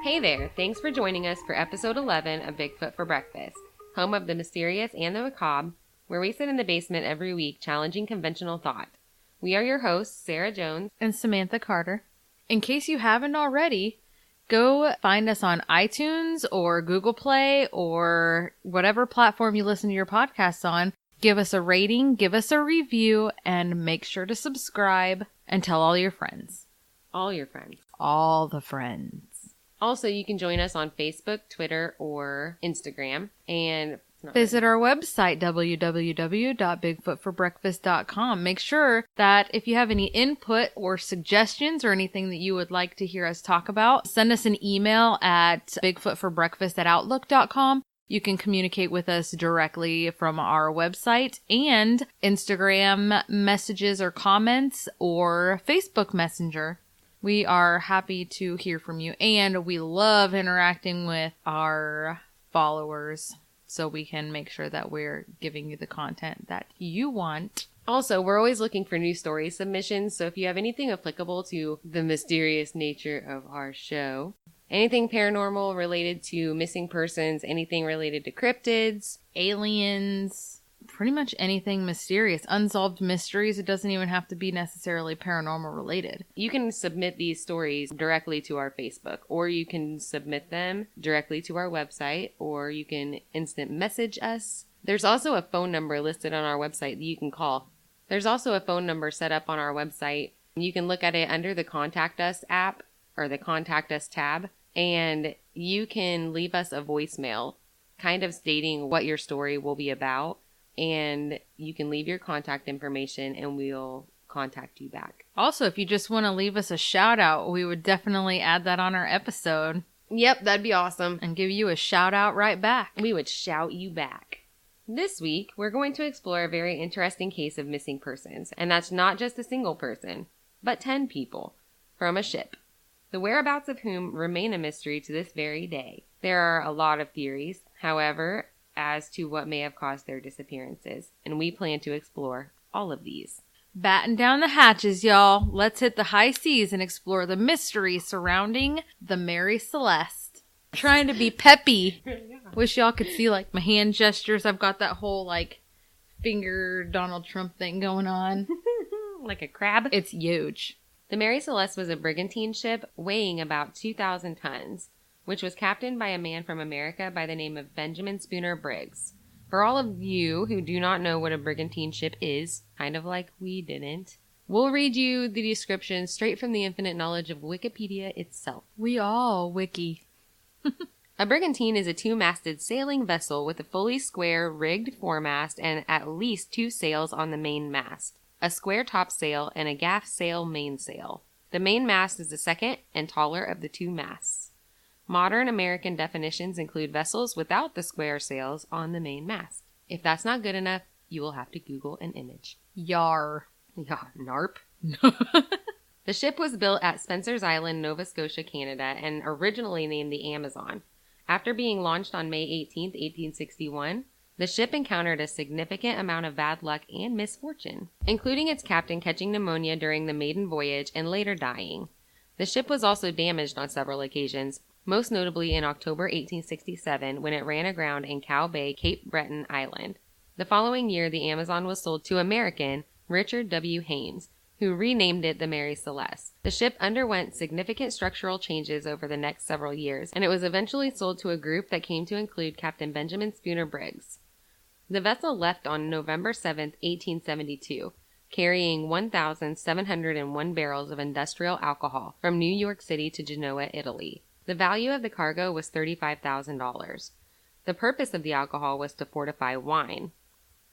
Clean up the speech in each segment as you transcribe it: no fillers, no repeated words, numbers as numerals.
Hey there, thanks for joining us for episode 11 of Bigfoot for Breakfast, home of the mysterious and the macabre, where we sit in the basement every week challenging conventional thought. We are your hosts, Sarah Jones and Samantha Carter. In case you haven't already, go find us on iTunes or Google Play or whatever platform you listen to your podcasts on. Give us a rating, give us a review, and make sure to subscribe and tell all your friends. All your friends. All the friends. Also, you can join us on Facebook, Twitter, or Instagram. And visit our website, www.bigfootforbreakfast.com. Make sure that if you have any input or suggestions or anything that you would like to hear us talk about, send us an email at bigfootforbreakfast@outlook.com. You can communicate with us directly from our website and Instagram messages or comments or Facebook Messenger. We are happy to hear from you, and we love interacting with our followers so we can make sure that we're giving you the content that you want. Also, we're always looking for new story submissions, so if you have anything applicable to the mysterious nature of our show, anything paranormal related to missing persons, anything related to cryptids, aliens, pretty much anything mysterious, unsolved mysteries. It doesn't even have to be necessarily paranormal related. You can submit these stories directly to our Facebook, or you can submit them directly to our website, or you can instant message us. There's also a phone number listed on our website that you can call. There's also a phone number set up on our website. You can look at it under the Contact Us app or the Contact Us tab, and you can leave us a voicemail kind of stating what your story will be about. And you can leave your contact information and we'll contact you back. Also, if you just want to leave us a shout out, we would definitely add that on our episode. Yep, that'd be awesome. And give you a shout out right back. We would shout you back. This week, we're going to explore a very interesting case of missing persons. And that's not just a single person, but 10 people from a ship, the whereabouts of whom remain a mystery to this very day. There are a lot of theories, however, as to what may have caused their disappearances, and we plan to explore all of these. Batten down the hatches, y'all. Let's hit the high seas and explore the mystery surrounding the Mary Celeste. Trying to be peppy. Yeah. Wish y'all could see like my hand gestures. I've got that whole like finger Donald Trump thing going on. Like a crab? It's huge. The Mary Celeste was a brigantine ship weighing about 2,000 tons. Which was captained by a man from America by the name of Benjamin Spooner Briggs. For all of you who do not know what a brigantine ship is, kind of like we didn't, we'll read you the description straight from the infinite knowledge of Wikipedia itself. We all wiki. A brigantine is a two-masted sailing vessel with a fully square rigged foremast and at least 2 sails on the main mast, a square topsail, and a gaff sail mainsail. The main mast is the second and taller of the 2 masts. Modern American definitions include vessels without the square sails on the main mast. If that's not good enough, you will have to Google an image. Yar. Yeah, narp. The ship was built at Spencer's Island, Nova Scotia, Canada, and originally named the Amazon. After being launched on May 18, 1861, the ship encountered a significant amount of bad luck and misfortune, including its captain catching pneumonia during the maiden voyage and later dying. The ship was also damaged on several occasions, most notably in October 1867 when it ran aground in Cow Bay, Cape Breton Island. The following year, the Amazon was sold to American Richard W. Haines, who renamed it the Mary Celeste. The ship underwent significant structural changes over the next several years, and it was eventually sold to a group that came to include Captain Benjamin Spooner Briggs. The vessel left on November 7, 1872, carrying 1,701 barrels of industrial alcohol from New York City to Genoa, Italy. The value of the cargo was $35,000. The purpose of the alcohol was to fortify wine.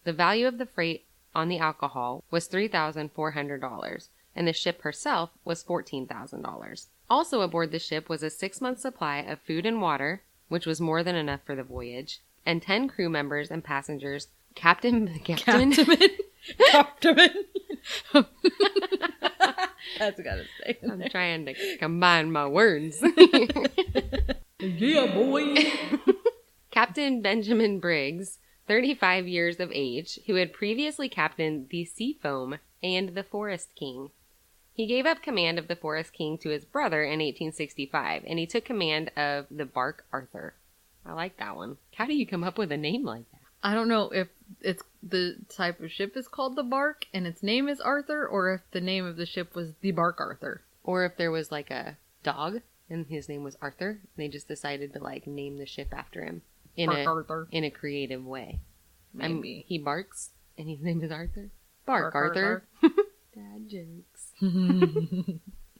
The value of the freight on the alcohol was $3,400, and the ship herself was $14,000. Also aboard the ship was a 6-month supply of food and water, which was more than enough for the voyage, and 10 crew members and passengers. Captain. That's gotta say. I'm trying to combine my words. Yeah, boy. Captain Benjamin Briggs, 35 years of age, who had previously captained the Seafoam and the Forest King. He gave up command of the Forest King to his brother in 1865, and he took command of the Bark Arthur. I like that one. How do you come up with a name like that? I don't know if it's the type of ship is called the Bark and its name is Arthur, or if the name of the ship was the Bark Arthur. Or if there was like a dog and his name was Arthur, and they just decided to like name the ship after him Arthur. in a creative way. Maybe. He barks and his name is Arthur. Bark Arthur. Dad jokes.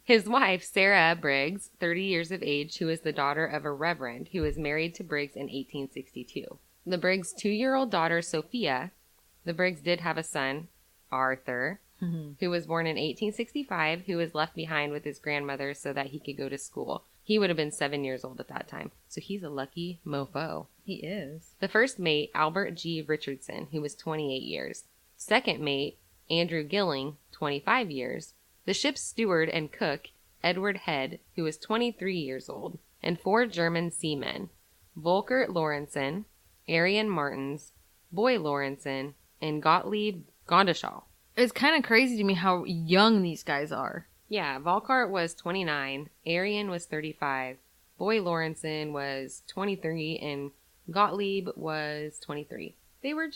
His wife, Sarah Briggs, 30 years of age, who is the daughter of a reverend who was married to Briggs in 1862. The Briggs' 2-year-old daughter, Sophia. The Briggs did have a son, Arthur, who was born in 1865, who was left behind with his grandmother so that he could go to school. He would have been 7 years old at that time, so he's a lucky mofo. He is. The first mate, Albert G. Richardson, who was 28 years. Second mate, Andrew Gilling, 25 years. The ship's steward and cook, Edward Head, who was 23 years old. And 4 German seamen, Volkert Lorentzen, Arian Martins, Boy Lorentzen, and Gottlieb Gondeschall. It's kind of crazy to me how young these guys are. Yeah, Volkart was 29, Arian was 35, Boy Lorentzen was 23, and Gottlieb was 23. They were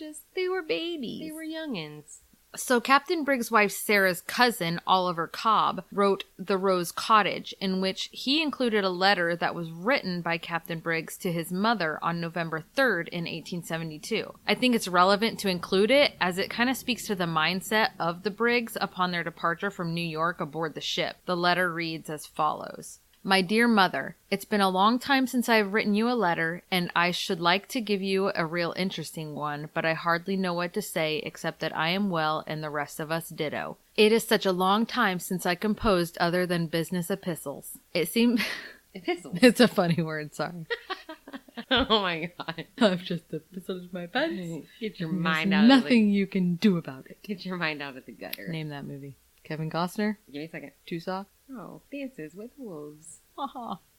babies. They were youngins. So Captain Briggs' wife Sarah's cousin, Oliver Cobb, wrote The Rose Cottage, in which he included a letter that was written by Captain Briggs to his mother on November 3rd in 1872. I think it's relevant to include it as it kind of speaks to the mindset of the Briggs upon their departure from New York aboard the ship. The letter reads as follows. My dear mother, it's been a long time since I have written you a letter, and I should like to give you a real interesting one, but I hardly know what to say except that I am well and the rest of us ditto. It is such a long time since I composed other than business epistles. It seems... Epistles? It's a funny word, sorry. Oh my god. I've just epistles my pants. Get your There's mind out of nothing you can do about it. Get your mind out of the gutter. Name that movie. Kevin Costner? Give me a second. Tusaw? Oh, Dances with Wolves.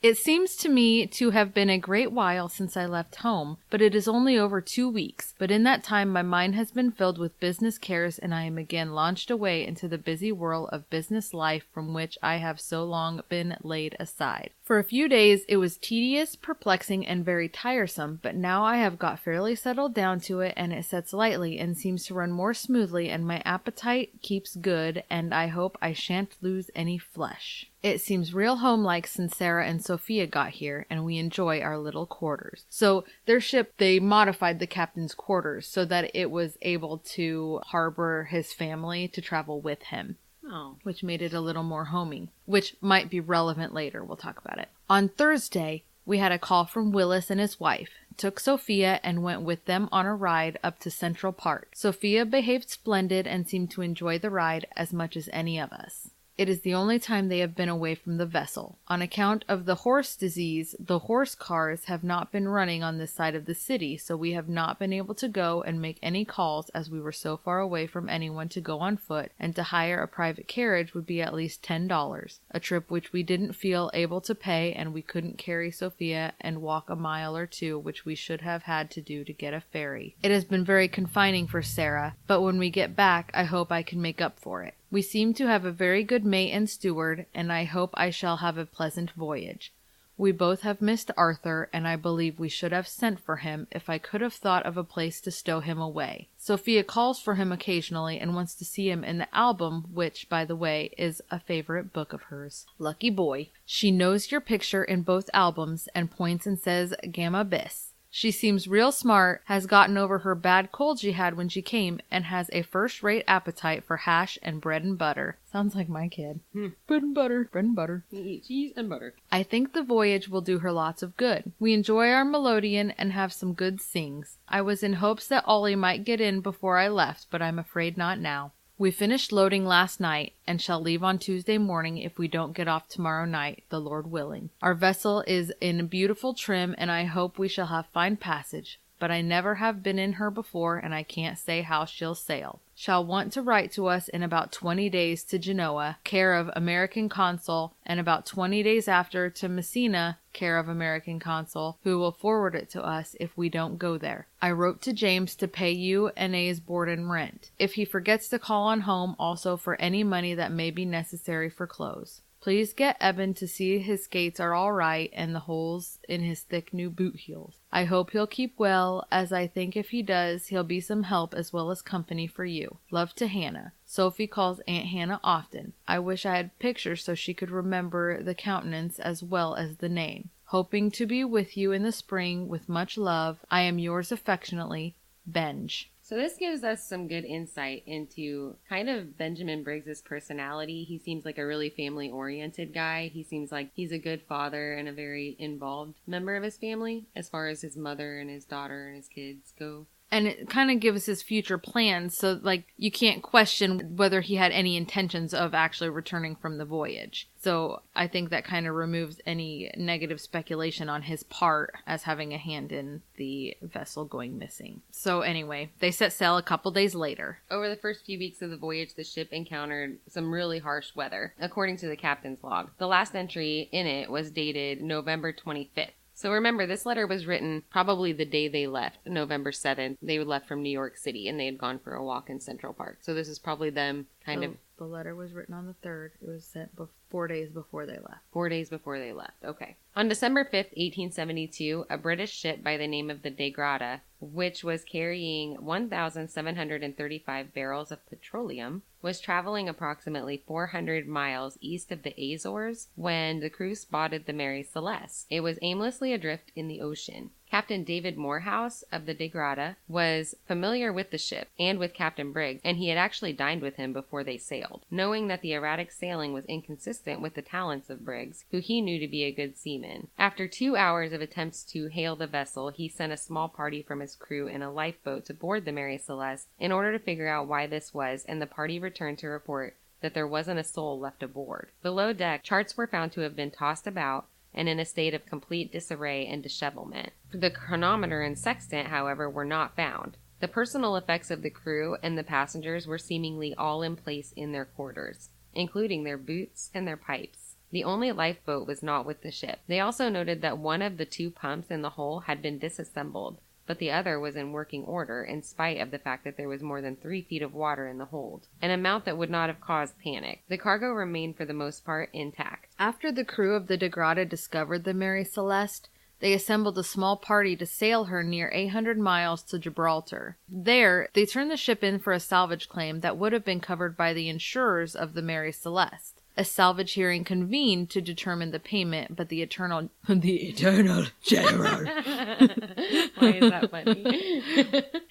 It seems to me to have been a great while since I left home, but it is only over 2 weeks. But in that time my mind has been filled with business cares, and I am again launched away into the busy whirl of business life from which I have so long been laid aside. For a few days it was tedious, perplexing, and very tiresome, but now I have got fairly settled down to it, and it sets lightly and seems to run more smoothly, and my appetite keeps good, and I hope I shan't lose any flesh. It seems real homelike since Sarah and Sophia got here, and we enjoy our little quarters. So their ship, they modified the captain's quarters so that it was able to harbor his family to travel with him. Oh. Which made it a little more homey, which might be relevant later. We'll talk about it. On Thursday, we had a call from Willis and his wife, took Sophia and went with them on a ride up to Central Park. Sophia behaved splendid and seemed to enjoy the ride as much as any of us. It is the only time they have been away from the vessel. On account of the horse disease, the horse cars have not been running on this side of the city, so we have not been able to go and make any calls as we were so far away from anyone to go on foot, and to hire a private carriage would be at least $10, a trip which we didn't feel able to pay, and we couldn't carry Sophia and walk a mile or two, which we should have had to do to get a ferry. It has been very confining for Sarah, but when we get back, I hope I can make up for it. We seem to have a very good mate and steward, and I hope I shall have a pleasant voyage. We both have missed Arthur, and I believe we should have sent for him if I could have thought of a place to stow him away. Sophia calls for him occasionally and wants to see him in the album, which, by the way, is a favorite book of hers. Lucky boy. She knows your picture in both albums and points and says Gamma Bis. She seems real smart, has gotten over her bad cold she had when she came, and has a first-rate appetite for hash and bread and butter. Sounds like my kid. Bread and butter. Bread and butter. We eat cheese and butter. I think the voyage will do her lots of good. We enjoy our melodeon and have some good sings. I was in hopes that Ollie might get in before I left, but I'm afraid not now. We finished loading last night and shall leave on Tuesday morning if we don't get off tomorrow night, the Lord willing. Our vessel is in beautiful trim, and I hope we shall have fine passage. but I never have been in her before, and I can't say how she'll sail. Shall want to write to us in about 20 days to Genoa, care of American Consul, and about 20 days after to Messina, care of American Consul, who will forward it to us if we don't go there. I wrote to James to pay you and A's board and rent. If he forgets to call on home, also for any money that may be necessary for clothes. Please get Eben to see his skates are all right and the holes in his thick new boot heels. I hope he'll keep well, as I think if he does, he'll be some help as well as company for you. Love to Hannah. Sophie calls Aunt Hannah often. I wish I had pictures so she could remember the countenance as well as the name. Hoping to be with you in the spring with much love. I am yours affectionately, Benj. So this gives us some good insight into kind of Benjamin Briggs's personality. He seems like a really family-oriented guy. He seems like he's a good father and a very involved member of his family as far as his mother and his daughter and his kids go. And it kind of gives his future plans, so, like, you can't question whether he had any intentions of actually returning from the voyage. So I think that kind of removes any negative speculation on his part as having a hand in the vessel going missing. So anyway, they set sail a couple days later. Over the first few weeks of the voyage, the ship encountered some really harsh weather, according to the captain's log. The last entry in it was dated November 25th. So remember, this letter was written probably the day they left, November 7th. They left from New York City, and they had gone for a walk in Central Park. So this is probably them kind of... The letter was written on the 3rd. It was sent 4 days before they left. 4 days before they left, okay. On December 5th, 1872, a British ship by the name of the De Grada, which was carrying 1,735 barrels of petroleum, was traveling approximately 400 miles east of the Azores when the crew spotted the Mary Celeste. It was aimlessly adrift in the ocean. Captain David Morehouse of the De Grada was familiar with the ship and with Captain Briggs, and he had actually dined with him before they sailed. Knowing that the erratic sailing was inconsistent with the talents of Briggs, who he knew to be a good seaman. After 2 hours of attempts to hail the vessel, he sent a small party from his crew in a lifeboat to board the Mary Celeste in order to figure out why this was, and the party returned to report that there wasn't a soul left aboard. Below deck, charts were found to have been tossed about and in a state of complete disarray and dishevelment. The chronometer and sextant, however, were not found. The personal effects of the crew and the passengers were seemingly all in place in their quarters, including their boots and their pipes. The only lifeboat was not with the ship. They also noted that one of the 2 pumps in the hull had been disassembled, but the other was in working order in spite of the fact that there was more than 3 feet of water in the hold, an amount that would not have caused panic. The cargo remained for the most part intact. After the crew of the De Grada discovered the Mary Celeste, they assembled a small party to sail her near 800 miles to Gibraltar. There, they turned the ship in for a salvage claim that would have been covered by the insurers of the Mary Celeste. A salvage hearing convened to determine the payment, but the eternal general. Why is that funny?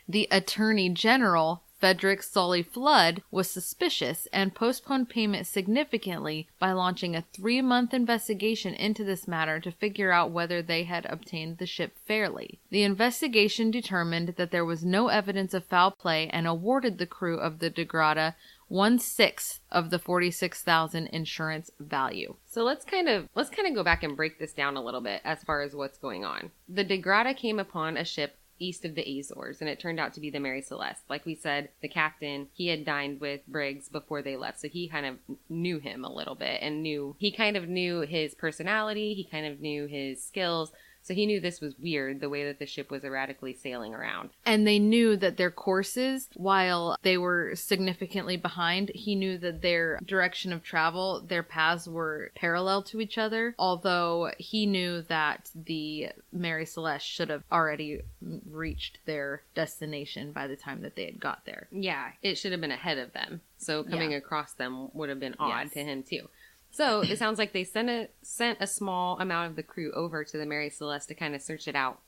The Attorney General, Frederick Sully Flood, was suspicious and postponed payment significantly by launching a 3-month investigation into this matter to figure out whether they had obtained the ship fairly. The investigation determined that there was no evidence of foul play and awarded the crew of the De Grada 1/6 of the $46,000 insurance value. So let's kind of go back and break this down a little bit as far as what's going on. The De Grada came upon a ship east of the Azores, and it turned out to be the Mary Celeste. Like we said, the captain, he had dined with Briggs before they left, so he kind of knew him a little bit and he kind of knew his personality, he kind of knew his skills. So he knew this was weird, the way that the ship was erratically sailing around. And they knew that their courses, while they were significantly behind, he knew that their direction of travel, their paths were parallel to each other, although he knew that the Mary Celeste should have already reached their destination by the time that they had got there. Yeah, it should have been ahead of them. So coming across them would have been odd to him too. So it sounds like they sent a small amount of the crew over to the Mary Celeste to kind of search it out.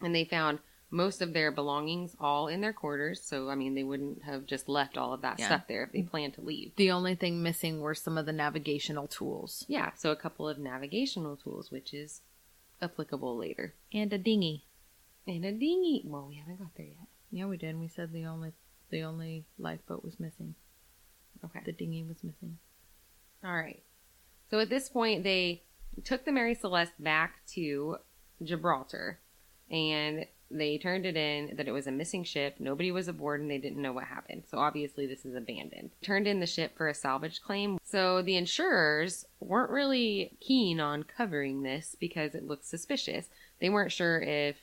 And they found most of their belongings all in their quarters. So, I mean, they wouldn't have just left all of that stuff there if they planned to leave. The only thing missing were some of the navigational tools. Yeah, so a couple of navigational tools, which is applicable later. And a dinghy. Well, we haven't got there yet. Yeah, we did. We said the only lifeboat was missing. Okay. The dinghy was missing. All right. So at this point, they took the Mary Celeste back to Gibraltar, and They turned it in that it was a missing ship. Nobody was aboard and they didn't know what happened. So obviously this is abandoned. Turned in the ship for a salvage claim. So the insurers weren't really keen on covering this because it looked suspicious. They weren't sure if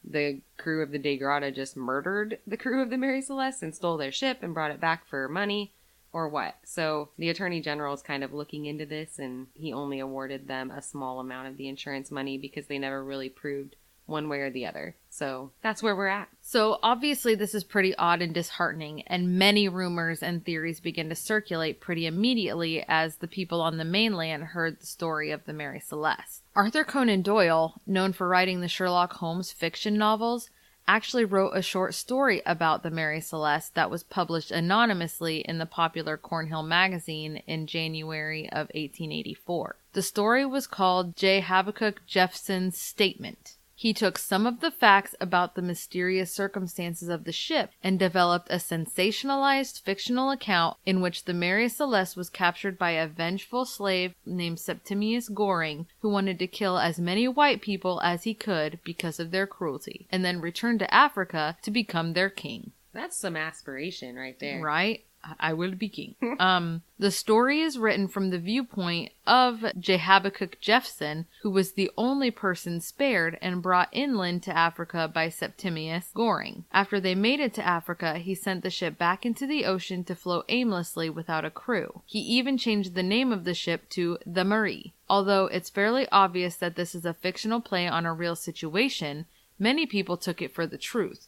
the crew of the De Grata just murdered the crew of the Mary Celeste and stole their ship and brought it back for money or what. So the Attorney General is kind of looking into this, and he only awarded them a small amount of the insurance money because they never really proved one way or the other. So that's where we're at. So obviously this is pretty odd and disheartening, and many rumors and theories began to circulate pretty immediately as the people on the mainland heard the story of the Mary Celeste. Arthur Conan Doyle, known for writing the Sherlock Holmes fiction novels, actually wrote a short story about the Mary Celeste that was published anonymously in the popular Cornhill magazine in January of 1884. The story was called J. Habakkuk Jephson's Statement. He took some of the facts about the mysterious circumstances of the ship and developed a sensationalized fictional account in which the Mary Celeste was captured by a vengeful slave named Septimius Goring, who wanted to kill as many white people as he could because of their cruelty, and then returned to Africa to become their king. That's some aspiration right there. Right? I will be king. The story is written from the viewpoint of J. Habakkuk Jephson, who was the only person spared and brought inland to Africa by Septimius Goring. After they made it to Africa, he sent the ship back into the ocean to float aimlessly without a crew. He even changed the name of the ship to the Marie. Although it's fairly obvious that this is a fictional play on a real situation, many people took it for the truth.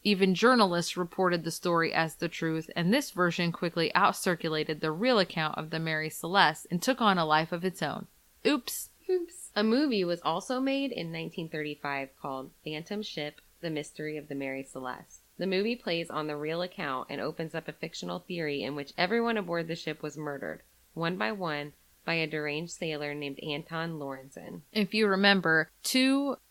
Even journalists reported the story as the truth, and this version quickly outcirculated the real account of the Mary Celeste and took on a life of its own. Oops. A movie was also made in 1935 called Phantom Ship, The Mystery of the Mary Celeste. The movie plays on the real account and opens up a fictional theory in which everyone aboard the ship was murdered, one by one, by a deranged sailor named Anton Lorenzen. If you remember,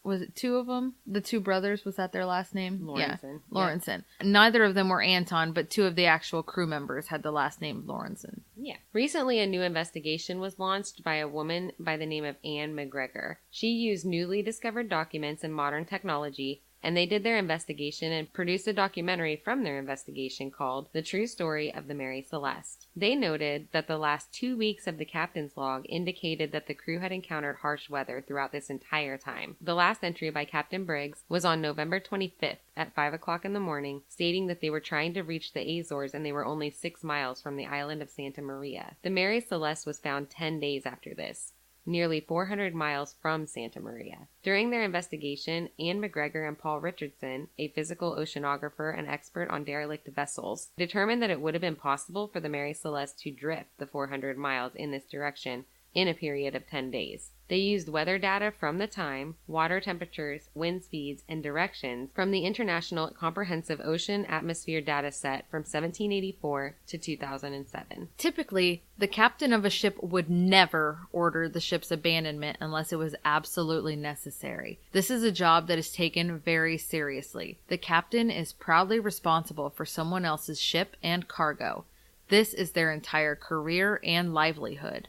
was it two of them? The two brothers, was that their last name? Lorenzen. Yeah, Lorenzen. Yeah. Neither of them were Anton, but two of the actual crew members had the last name Lorenzen. Yeah. Recently, a new investigation was launched by a woman by the name of Anne McGregor. She used newly discovered documents and modern technology, and they did their investigation and produced a documentary from their investigation called The True Story of the Mary Celeste. They noted that the last 2 weeks of the captain's log indicated that the crew had encountered harsh weather throughout this entire time. The last entry by Captain Briggs was on November 25th at 5 o'clock in the morning, stating that they were trying to reach the Azores and they were only 6 miles from the island of Santa Maria. The Mary Celeste was found 10 days after this, nearly 400 miles from Santa Maria. During their investigation, Anne McGregor and Paul Richardson, a physical oceanographer and expert on derelict vessels, determined that it would have been possible for the Mary Celeste to drift the 400 miles in this direction in a period of 10 days. They used weather data from the time, water temperatures, wind speeds, and directions from the International Comprehensive Ocean Atmosphere Data Set from 1784 to 2007. Typically, the captain of a ship would never order the ship's abandonment unless it was absolutely necessary. This is a job that is taken very seriously. The captain is proudly responsible for someone else's ship and cargo. This is their entire career and livelihood.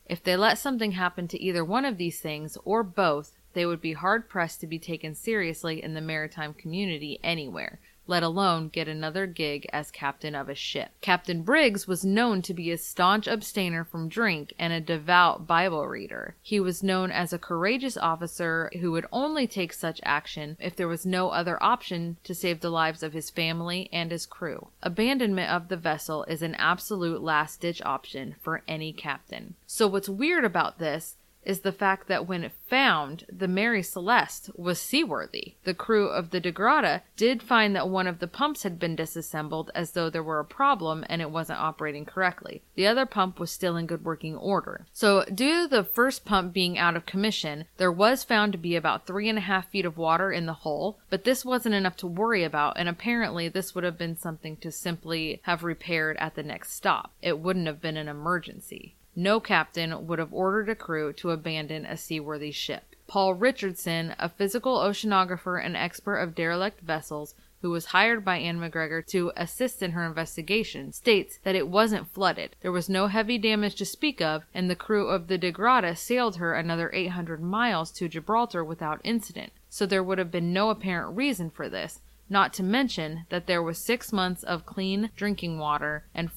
If they let something happen to either one of these things, or both, they would be hard-pressed to be taken seriously in the maritime community anywhere, let alone get another gig as captain of a ship. Captain Briggs was known to be a staunch abstainer from drink and a devout Bible reader. He was known as a courageous officer who would only take such action if there was no other option to save the lives of his family and his crew. Abandonment of the vessel is an absolute last-ditch option for any captain. So what's weird about this is the fact that when found, the Mary Celeste was seaworthy. The crew of the De Grata did find that one of the pumps had been disassembled as though there were a problem and it wasn't operating correctly. The other pump was still in good working order. So due to the first pump being out of commission, there was found to be about 3.5 feet of water in the hull, but this wasn't enough to worry about, and apparently this would have been something to simply have repaired at the next stop. It wouldn't have been an emergency. No captain would have ordered a crew to abandon a seaworthy ship. Paul Richardson, a physical oceanographer and expert of derelict vessels, who was hired by Anne McGregor to assist in her investigation, states that it wasn't flooded. There was no heavy damage to speak of, and the crew of the Degrada sailed her another 800 miles to Gibraltar without incident. So there would have been no apparent reason for this. Not to mention that there was 6 months of clean drinking water and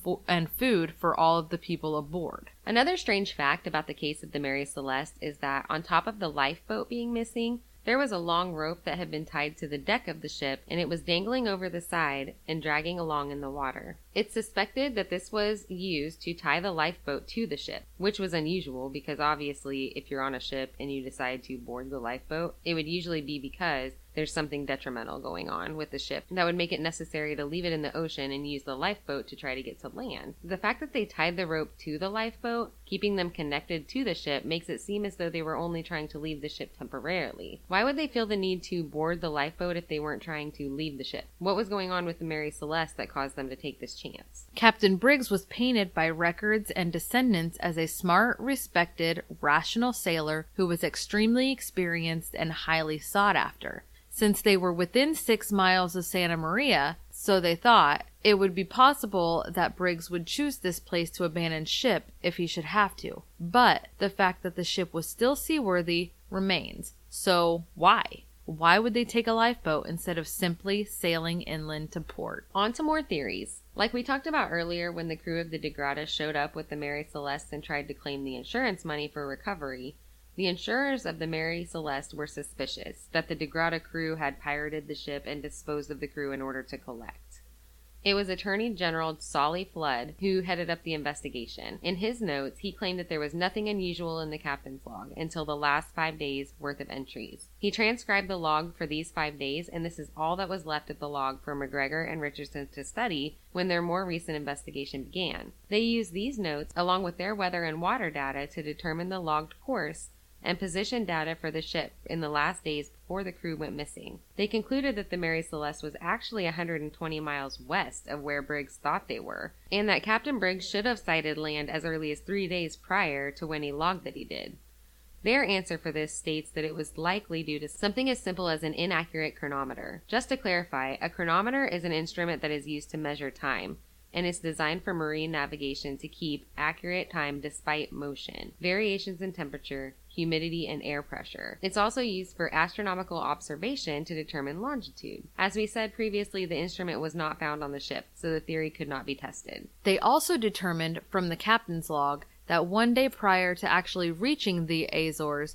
food for all of the people aboard. Another strange fact about the case of the Mary Celeste is that on top of the lifeboat being missing, there was a long rope that had been tied to the deck of the ship, and it was dangling over the side and dragging along in the water. It's suspected that this was used to tie the lifeboat to the ship, which was unusual because obviously if you're on a ship and you decide to board the lifeboat, it would usually be because there's something detrimental going on with the ship that would make it necessary to leave it in the ocean and use the lifeboat to try to get to land. The fact that they tied the rope to the lifeboat, keeping them connected to the ship, makes it seem as though they were only trying to leave the ship temporarily. Why would they feel the need to board the lifeboat if they weren't trying to leave the ship? What was going on with the Mary Celeste that caused them to take this chance? Captain Briggs was painted by records and descendants as a smart, respected, rational sailor who was extremely experienced and highly sought after. Since they were within 6 miles of Santa Maria, so they thought, it would be possible that Briggs would choose this place to abandon ship if he should have to. But the fact that the ship was still seaworthy remains. So why? Why would they take a lifeboat instead of simply sailing inland to port? On to more theories. Like we talked about earlier when the crew of the Degrada showed up with the Mary Celeste and tried to claim the insurance money for recovery, the insurers of the Mary Celeste were suspicious that the Degrada crew had pirated the ship and disposed of the crew in order to collect. It was Attorney General Solly Flood who headed up the investigation. In his notes, he claimed that there was nothing unusual in the captain's log until the last 5 days' worth of entries. He transcribed the log for these 5 days, and this is all that was left of the log for McGregor and Richardson to study when their more recent investigation began. They used these notes, along with their weather and water data, to determine the logged course and position data for the ship in the last days before the crew went missing. They concluded that the Mary Celeste was actually 120 miles west of where Briggs thought they were, and that Captain Briggs should have sighted land as early as 3 days prior to when he logged that he did. Their answer for this states that it was likely due to something as simple as an inaccurate chronometer. Just to clarify, a chronometer is an instrument that is used to measure time, and it's designed for marine navigation to keep accurate time despite motion, variations in temperature, humidity, and air pressure. It's also used for astronomical observation to determine longitude. As we said previously, the instrument was not found on the ship, so the theory could not be tested. They also determined from the captain's log that 1 day prior to actually reaching the Azores,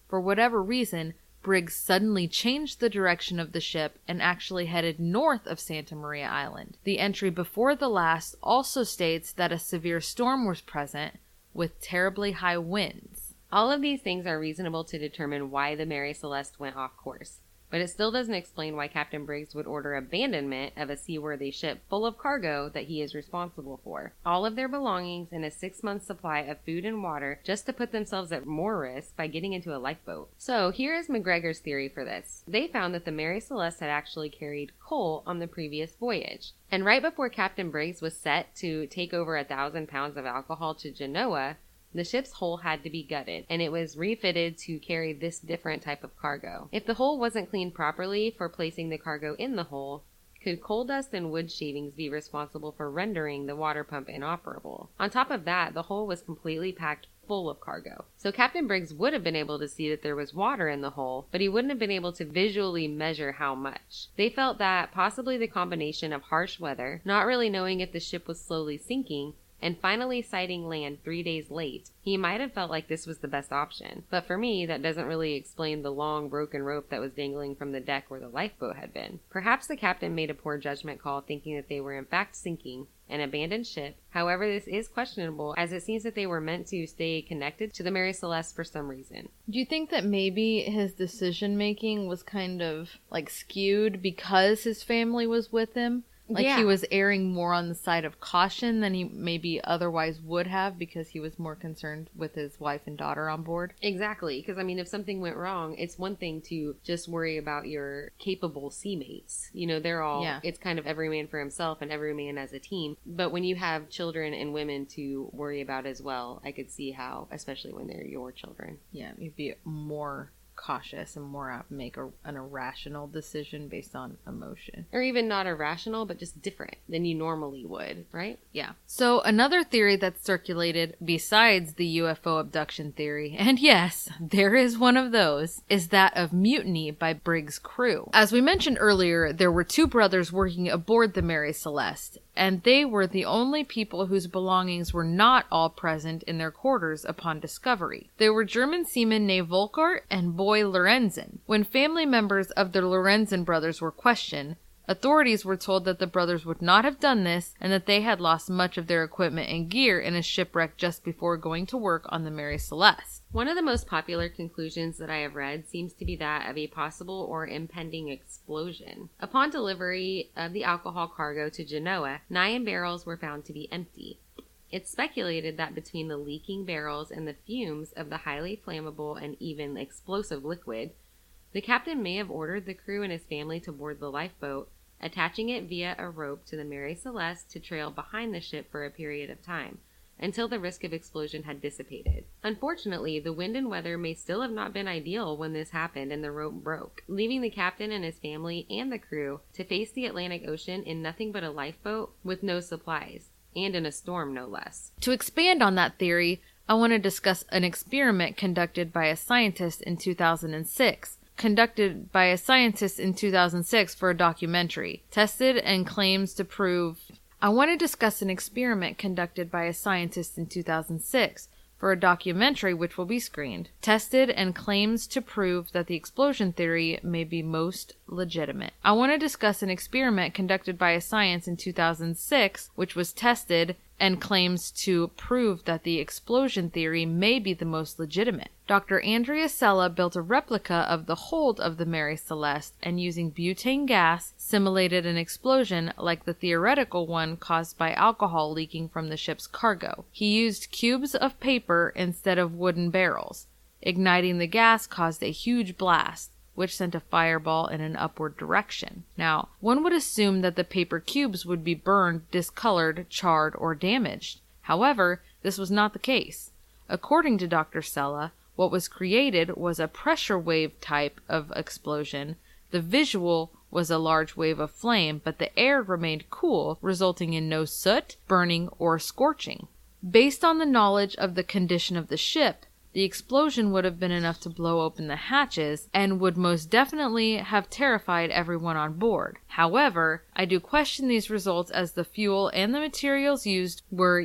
for whatever reason, Briggs suddenly changed the direction of the ship and actually headed north of Santa Maria Island. The entry before the last also states that a severe storm was present with terribly high winds. All of these things are reasonable to determine why the Mary Celeste went off course, but it still doesn't explain why Captain Briggs would order abandonment of a seaworthy ship full of cargo that he is responsible for. All of their belongings and a 6-month supply of food and water just to put themselves at more risk by getting into a lifeboat. So here is McGregor's theory for this. They found that the Mary Celeste had actually carried coal on the previous voyage. And right before Captain Briggs was set to take over 1,000 pounds of alcohol to Genoa, the ship's hull had to be gutted, and it was refitted to carry this different type of cargo. If the hull wasn't cleaned properly for placing the cargo in the hull, could coal dust and wood shavings be responsible for rendering the water pump inoperable? On top of that, the hull was completely packed full of cargo. So Captain Briggs would have been able to see that there was water in the hull, but he wouldn't have been able to visually measure how much. They felt that possibly the combination of harsh weather, not really knowing if the ship was slowly sinking, and finally sighting land 3 days late, he might have felt like this was the best option. But for me, that doesn't really explain the long broken rope that was dangling from the deck where the lifeboat had been. Perhaps the captain made a poor judgment call thinking that they were in fact sinking, an abandoned ship. However, this is questionable as it seems that they were meant to stay connected to the Mary Celeste for some reason. Do you think that maybe his decision making was kind of like skewed because his family was with him? Like he was erring more on the side of caution than he maybe otherwise would have because he was more concerned with his wife and daughter on board? Exactly, because I mean, if something went wrong, it's one thing to just worry about your capable seamates. You know, they're all, it's kind of every man for himself and every man as a team. But when you have children and women to worry about as well, I could see how, especially when they're your children. Yeah, you'd be more cautious and more apt to make an irrational decision based on emotion. Or even not irrational, but just different than you normally would, right? Yeah. So another theory that's circulated besides the UFO abduction theory, and yes, there is one of those, is that of mutiny by Briggs' crew. As we mentioned earlier, there were two brothers working aboard the Mary Celeste, and they were the only people whose belongings were not all present in their quarters upon discovery. They were German seamen named Volkart and Boy Lorenzen. When family members of the Lorenzen brothers were questioned, authorities were told that the brothers would not have done this and that they had lost much of their equipment and gear in a shipwreck just before going to work on the Mary Celeste. One of the most popular conclusions that I have read seems to be that of a possible or impending explosion. Upon delivery of the alcohol cargo to Genoa, 9 barrels were found to be empty. It's speculated that between the leaking barrels and the fumes of the highly flammable and even explosive liquid, the captain may have ordered the crew and his family to board the lifeboat, attaching it via a rope to the Mary Celeste to trail behind the ship for a period of time, until the risk of explosion had dissipated. Unfortunately, the wind and weather may still have not been ideal when this happened and the rope broke, leaving the captain and his family and the crew to face the Atlantic Ocean in nothing but a lifeboat with no supplies, and in a storm no less. To expand on that theory, I want to discuss an experiment conducted by a scientist in 2006. For a documentary, tested and claims to prove... I want to discuss an experiment conducted by a scientist in 2006 for a documentary which will be screened, tested and claims to prove that the explosion theory may be most legitimate. I want to discuss an experiment conducted by a scientist in 2006 which was tested and claims to prove that the explosion theory may be the most legitimate. Dr. Andrea Sella built a replica of the hold of the Mary Celeste and using butane gas simulated an explosion like the theoretical one caused by alcohol leaking from the ship's cargo. He used cubes of paper instead of wooden barrels. Igniting the gas caused a huge blast, which sent a fireball in an upward direction. Now, one would assume that the paper cubes would be burned, discolored, charred, or damaged. However, this was not the case. According to Dr. Sella, what was created was a pressure wave type of explosion. The visual was a large wave of flame, but the air remained cool, resulting in no soot, burning, or scorching. Based on the knowledge of the condition of the ship, the explosion would have been enough to blow open the hatches and would most definitely have terrified everyone on board. However, I do question these results as the fuel and the materials used were,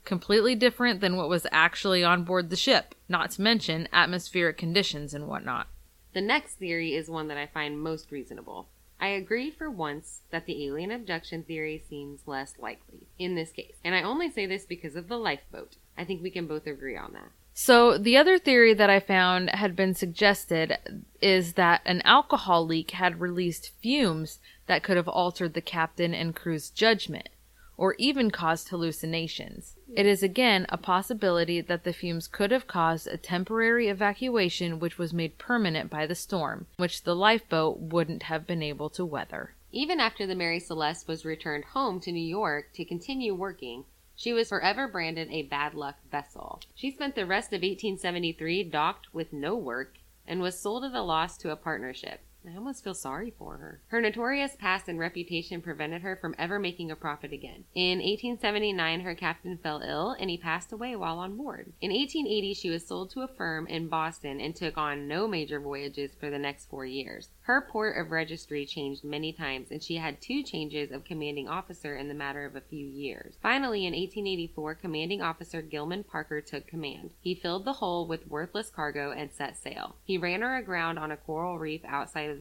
completely different than what was actually on board the ship, not to mention atmospheric conditions and whatnot. The next theory is one that I find most reasonable. I agree for once that the alien abduction theory seems less likely in this case, and I only say this because of the lifeboat. I think we can both agree on that. So the other theory that I found had been suggested is that an alcohol leak had released fumes that could have altered the captain and crew's judgment, or even caused hallucinations. It is again a possibility that the fumes could have caused a temporary evacuation which was made permanent by the storm, which the lifeboat wouldn't have been able to weather. Even after the Mary Celeste was returned home to New York to continue working, she was forever branded a bad luck vessel. She spent the rest of 1873 docked with no work and was sold at a loss to a partnership. I almost feel sorry for her. Her notorious past and reputation prevented her from ever making a profit again. In 1879, her captain fell ill and he passed away while on board. In 1880, she was sold to a firm in Boston and took on no major voyages for the next 4 years. Her port of registry changed many times and she had 2 changes of commanding officer in the matter of a few years. Finally, in 1884, commanding officer Gilman Parker took command. He filled the hull with worthless cargo and set sail. He ran her aground on a coral reef outside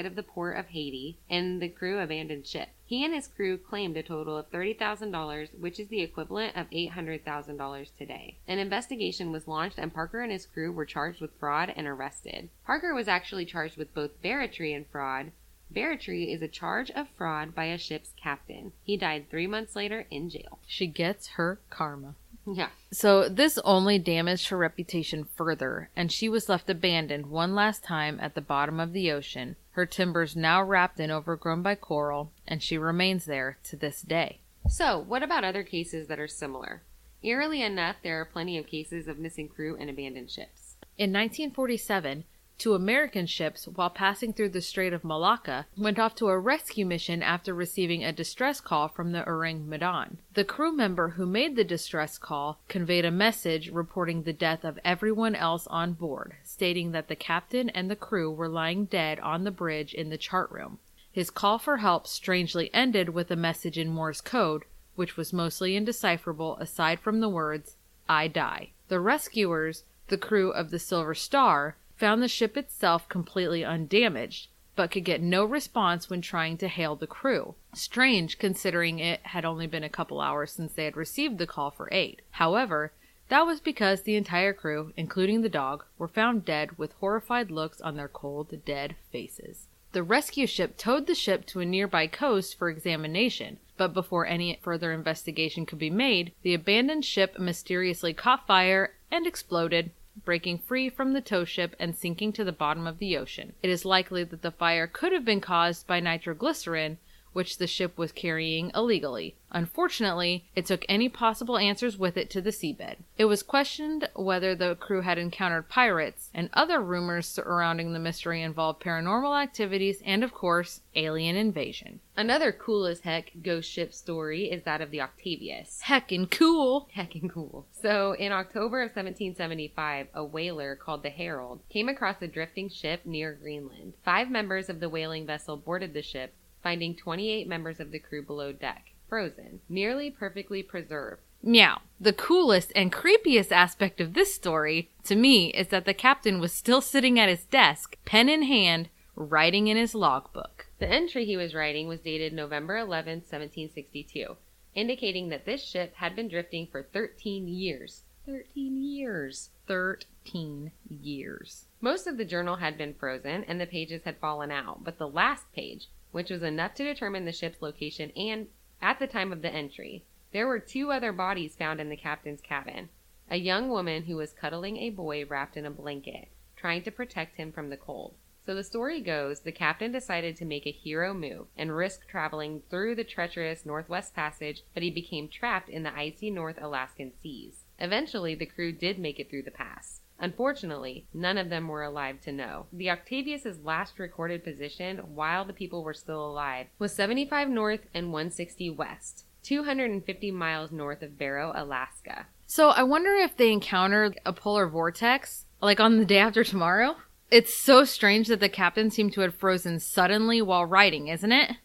of the port of Haiti, and the crew abandoned ship. He and his crew claimed a total of $30,000, which is the equivalent of $800,000 today. An investigation was launched and Parker and his crew were charged with fraud and arrested. Parker was actually charged with both barratry and fraud. Barratry is a charge of fraud by a ship's captain. He died 3 months later in jail. She gets her karma. Yeah. So this only damaged her reputation further, and she was left abandoned one last time at the bottom of the ocean, her timbers now wrapped and overgrown by coral, and she remains there to this day. So, what about other cases that are similar? Eerily enough, there are plenty of cases of missing crew and abandoned ships. In 1947, Two American ships, while passing through the Strait of Malacca, went off to a rescue mission after receiving a distress call from the Orang Medan. The crew member who made the distress call conveyed a message reporting the death of everyone else on board, stating that the captain and the crew were lying dead on the bridge in the chart room. His call for help strangely ended with a message in Morse code, which was mostly indecipherable aside from the words, "I die." The rescuers, the crew of the Silver Star, found the ship itself completely undamaged, but could get no response when trying to hail the crew. Strange, considering it had only been a couple hours since they had received the call for aid. However, that was because the entire crew, including the dog, were found dead with horrified looks on their cold, dead faces. The rescue ship towed the ship to a nearby coast for examination, but before any further investigation could be made, the abandoned ship mysteriously caught fire and exploded, breaking free from the tow ship and sinking to the bottom of the ocean. It is likely that the fire could have been caused by nitroglycerin, which the ship was carrying illegally. Unfortunately, it took any possible answers with it to the seabed. It was questioned whether the crew had encountered pirates, and other rumors surrounding the mystery involved paranormal activities and, of course, alien invasion. Another cool as heck ghost ship story is that of the Octavius. Heckin' cool! Heckin' cool. So, in October of 1775, a whaler called the Herald came across a drifting ship near Greenland. 5 members of the whaling vessel boarded the ship, finding 28 members of the crew below deck, frozen, nearly perfectly preserved. Meow. The coolest and creepiest aspect of this story, to me, is that the captain was still sitting at his desk, pen in hand, writing in his logbook. The entry he was writing was dated November 11, 1762, indicating that this ship had been drifting for 13 years. 13 years. 13 years. Most of the journal had been frozen, and the pages had fallen out, but the last page, which was enough to determine the ship's location and, at the time of the entry, there were 2 other bodies found in the captain's cabin. A young woman who was cuddling a boy wrapped in a blanket, trying to protect him from the cold. So the story goes, the captain decided to make a hero move and risk traveling through the treacherous Northwest Passage, but he became trapped in the icy North Alaskan seas. Eventually, the crew did make it through the pass. Unfortunately, none of them were alive to know. The Octavius's last recorded position, while the people were still alive, was 75 north and 160 west, 250 miles north of Barrow, Alaska. So I wonder if they encountered a polar vortex, like on the day after tomorrow? It's so strange that the captain seemed to have frozen suddenly while writing, isn't it?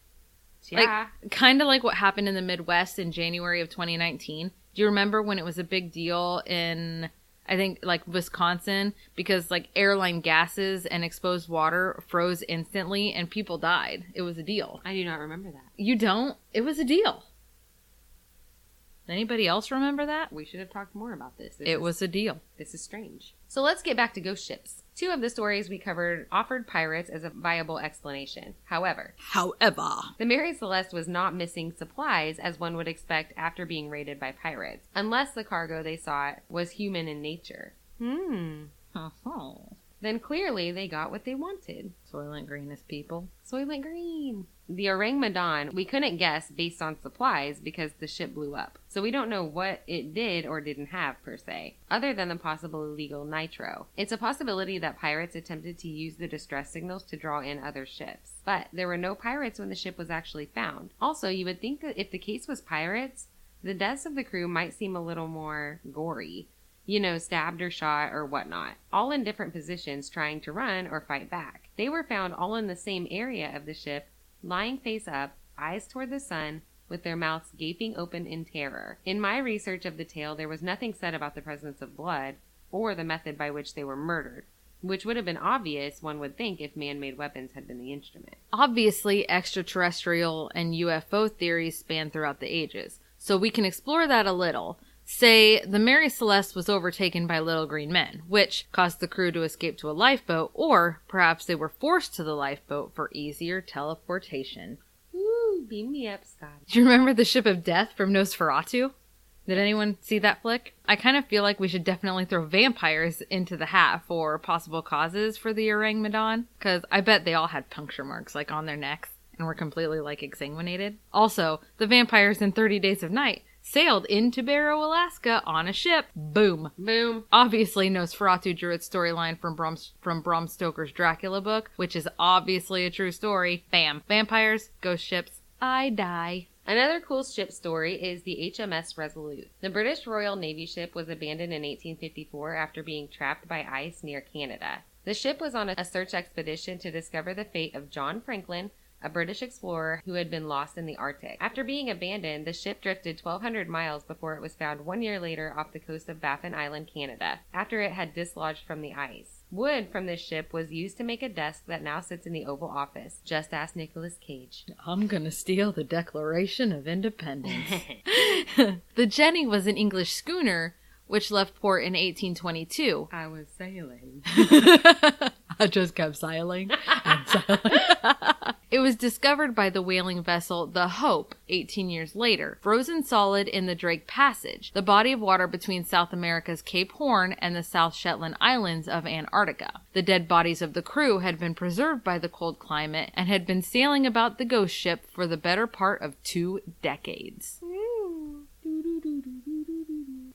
Yeah. Like, kind of like what happened in the Midwest in January of 2019. Do you remember when it was a big deal in, I think, like Wisconsin, because like airline gases and exposed water froze instantly and people died? It was a deal. I do not remember that. You don't? It was a deal. Anybody else remember that? We should have talked more about this. It was a deal. This is strange. So let's get back to ghost ships. 2 of the stories we covered offered pirates as a viable explanation. However, the Mary Celeste was not missing supplies as one would expect after being raided by pirates, unless the cargo they sought was human in nature. Then clearly they got what they wanted. Soylent Green is people. Soylent Green. The Orang Medan, we couldn't guess based on supplies because the ship blew up. So we don't know what it did or didn't have per se, other than the possible illegal nitro. It's a possibility that pirates attempted to use the distress signals to draw in other ships. But there were no pirates when the ship was actually found. Also, you would think that if the case was pirates, the deaths of the crew might seem a little more gory. You know, stabbed or shot or whatnot, all in different positions trying to run or fight back. They were found all in the same area of the ship, lying face up, eyes toward the sun, with their mouths gaping open in terror. In my research of the tale, there was nothing said about the presence of blood or the method by which they were murdered, which would have been obvious, one would think, if man-made weapons had been the instrument. Obviously, extraterrestrial and UFO theories span throughout the ages, so we can explore that a little. Say, the Mary Celeste was overtaken by little green men, which caused the crew to escape to a lifeboat, or perhaps they were forced to the lifeboat for easier teleportation. Ooh, beam me up, Scott. Do you remember the Ship of Death from Nosferatu? Did anyone see that flick? I kind of feel like we should definitely throw vampires into the hat for possible causes for the Orang Medan, because I bet they all had puncture marks, like, on their necks, and were completely, like, exsanguinated. Also, the vampires in 30 Days of Night sailed into Barrow, Alaska on a ship. Boom. Boom. Obviously, Nosferatu drew its storyline from Bram Stoker's Dracula book, which is obviously a true story. Bam. Vampires, ghost ships, I die. Another cool ship story is the HMS Resolute. The British Royal Navy ship was abandoned in 1854 after being trapped by ice near Canada. The ship was on a search expedition to discover the fate of John Franklin, a British explorer who had been lost in the Arctic. After being abandoned, the ship drifted 1,200 miles before it was found 1 year later off the coast of Baffin Island, Canada, after it had dislodged from the ice. Wood from this ship was used to make a desk that now sits in the Oval Office. Just ask Nicolas Cage. I'm gonna steal the Declaration of Independence. The Jenny was an English schooner which left port in 1822. I was sailing. I just kept sailing and sailing. It was discovered by the whaling vessel the Hope 18 years later, frozen solid in the Drake Passage, the body of water between South America's Cape Horn and the South Shetland Islands of Antarctica. The dead bodies of the crew had been preserved by the cold climate and had been sailing about the ghost ship for the better part of 2 decades.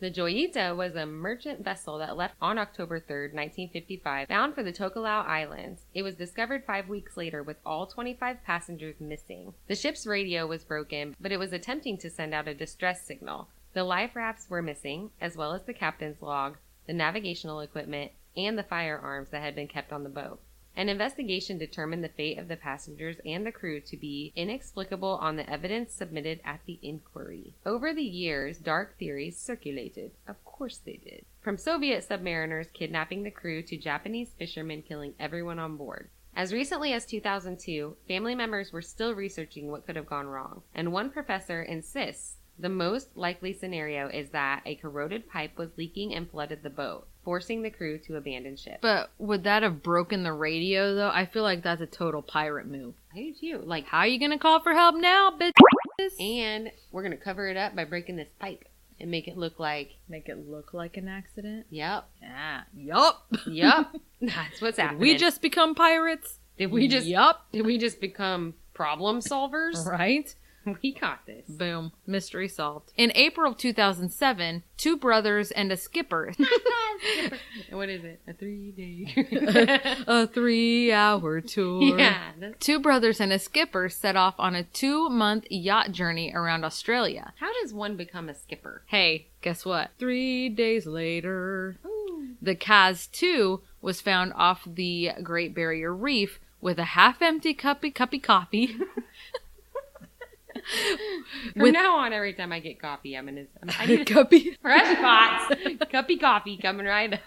The Joyita was a merchant vessel that left on October 3, 1955, bound for the Tokelau Islands. It was discovered 5 weeks later with all 25 passengers missing. The ship's radio was broken, but it was attempting to send out a distress signal. The life rafts were missing, as well as the captain's log, the navigational equipment, and the firearms that had been kept on the boat. An investigation determined the fate of the passengers and the crew to be inexplicable on the evidence submitted at the inquiry. Over the years, dark theories circulated. Of course they did. From Soviet submariners kidnapping the crew to Japanese fishermen killing everyone on board. As recently as 2002, family members were still researching what could have gone wrong, and one professor insists the most likely scenario is that a corroded pipe was leaking and flooded the boat, forcing the crew to abandon ship. But would that have broken the radio, though? I feel like that's a total pirate move. I do too. Like, how are you gonna call for help now, bitch? And we're gonna cover it up by breaking this pipe and make it look like an accident? Yep. Yeah. Yup. Yup. That's what's happening. Did we just become pirates? Did we just become problem solvers? Right? We got this. Boom. Mystery solved. In April of 2007, 2 brothers and a skipper. What is it? A 3-day. A 3-hour tour. Yeah. 2 brothers and a skipper set off on a 2-month yacht journey around Australia. How does one become a skipper? Hey, guess what? 3 days later. Ooh. The Kaz 2 was found off the Great Barrier Reef with a half-empty cuppy coffee. From now on, every time I get coffee, I need cuppy fresh pots, cuppy coffee coming right up.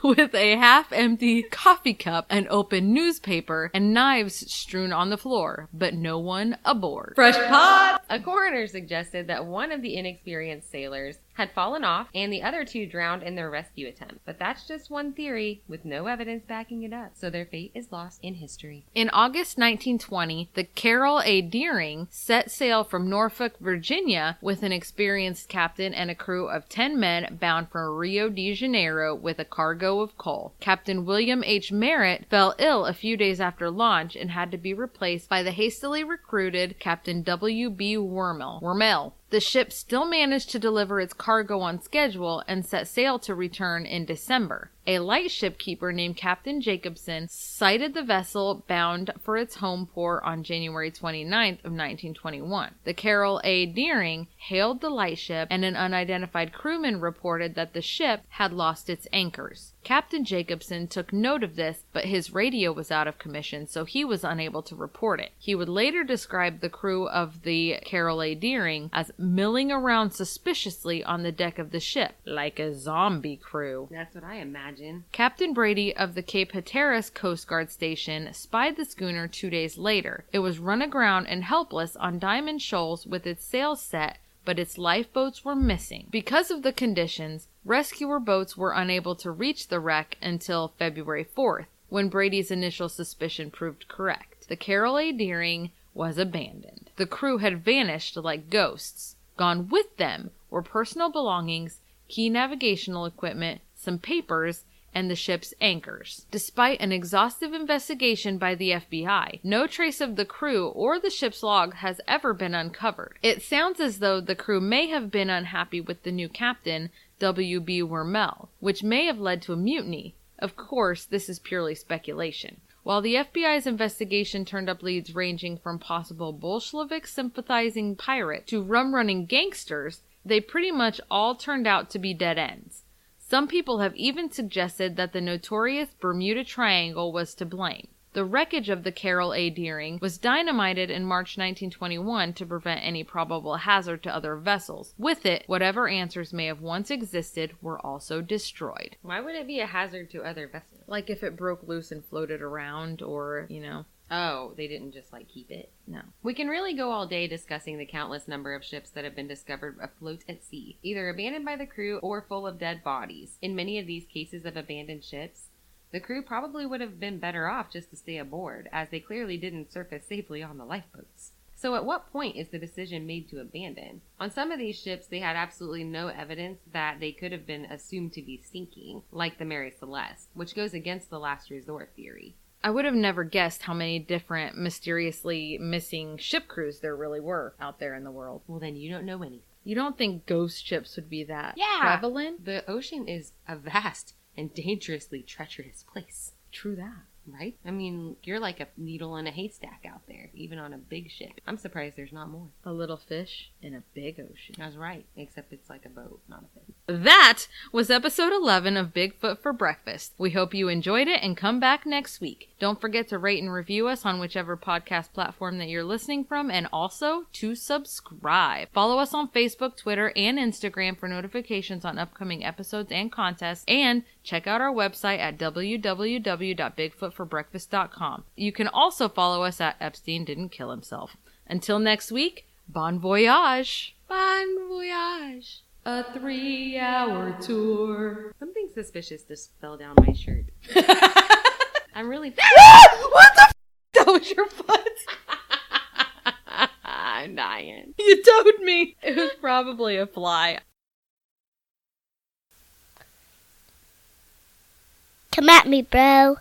With a half-empty coffee cup, an open newspaper, and knives strewn on the floor, but no one aboard. Fresh pots! A coroner suggested that one of the inexperienced sailors had fallen off and the other 2 drowned in their rescue attempt. But that's just one theory with no evidence backing it up, so their fate is lost in history. In August 1920, the Carol A. Deering set sail from Norfolk, Virginia with an experienced captain and a crew of 10 men bound for Rio de Janeiro with a cargo of coal. Captain William H. Merritt fell ill a few days after launch and had to be replaced by the hastily recruited Captain W. B. Wormel. The ship still managed to deliver its cargo on schedule and set sail to return in December. A lightship keeper named Captain Jacobson sighted the vessel bound for its home port on January 29th of 1921. The Carol A. Deering hailed the lightship, and an unidentified crewman reported that the ship had lost its anchors. Captain Jacobson took note of this, but his radio was out of commission, so he was unable to report it. He would later describe the crew of the Carol A. Deering as milling around suspiciously on the deck of the ship, like a zombie crew. That's what I imagine. Captain Brady of the Cape Hatteras Coast Guard Station spied the schooner 2 days later. It was run aground and helpless on Diamond Shoals with its sails set, but its lifeboats were missing. Because of the conditions, rescuer boats were unable to reach the wreck until February 4th, when Brady's initial suspicion proved correct. The Carol A. Deering was abandoned. The crew had vanished like ghosts. Gone with them were personal belongings, key navigational equipment, some papers, and the ship's anchors. Despite an exhaustive investigation by the FBI, no trace of the crew or the ship's log has ever been uncovered. It sounds as though the crew may have been unhappy with the new captain, W.B. Wormel, which may have led to a mutiny. Of course, this is purely speculation. While the FBI's investigation turned up leads ranging from possible Bolshevik-sympathizing pirate to rum-running gangsters, they pretty much all turned out to be dead ends. Some people have even suggested that the notorious Bermuda Triangle was to blame. The wreckage of the Carroll A. Deering was dynamited in March 1921 to prevent any probable hazard to other vessels. With it, whatever answers may have once existed were also destroyed. Why would it be a hazard to other vessels? Like if it broke loose and floated around, or, Oh, they didn't just, keep it? No. We can really go all day discussing the countless number of ships that have been discovered afloat at sea, either abandoned by the crew or full of dead bodies. In many of these cases of abandoned ships, the crew probably would have been better off just to stay aboard, as they clearly didn't surface safely on the lifeboats. So at what point is the decision made to abandon? On some of these ships, they had absolutely no evidence that they could have been assumed to be sinking, like the Mary Celeste, which goes against the last resort theory. I would have never guessed how many different mysteriously missing ship crews there really were out there in the world. Well, then you don't know anything. You don't think ghost ships would be that prevalent? The ocean is a vast and dangerously treacherous place. True that. Right? I mean, you're like a needle in a haystack out there, even on a big ship. I'm surprised there's not more. A little fish in a big ocean. That's right, except it's like a boat, not a fish. That was episode 11 of Bigfoot for Breakfast. We hope you enjoyed it and come back next week. Don't forget to rate and review us on whichever podcast platform that you're listening from, and also to subscribe. Follow us on Facebook, Twitter, and Instagram for notifications on upcoming episodes and contests, and check out our website at www.bigfootforbreakfast.com. You can also follow us at Epstein Didn't Kill Himself. Until next week, bon voyage! Bon voyage! A 3-hour tour. Something suspicious just fell down my shirt. I'm really... What the f***? That was your foot. I'm dying. You told me. It was probably a fly. Come at me, bro.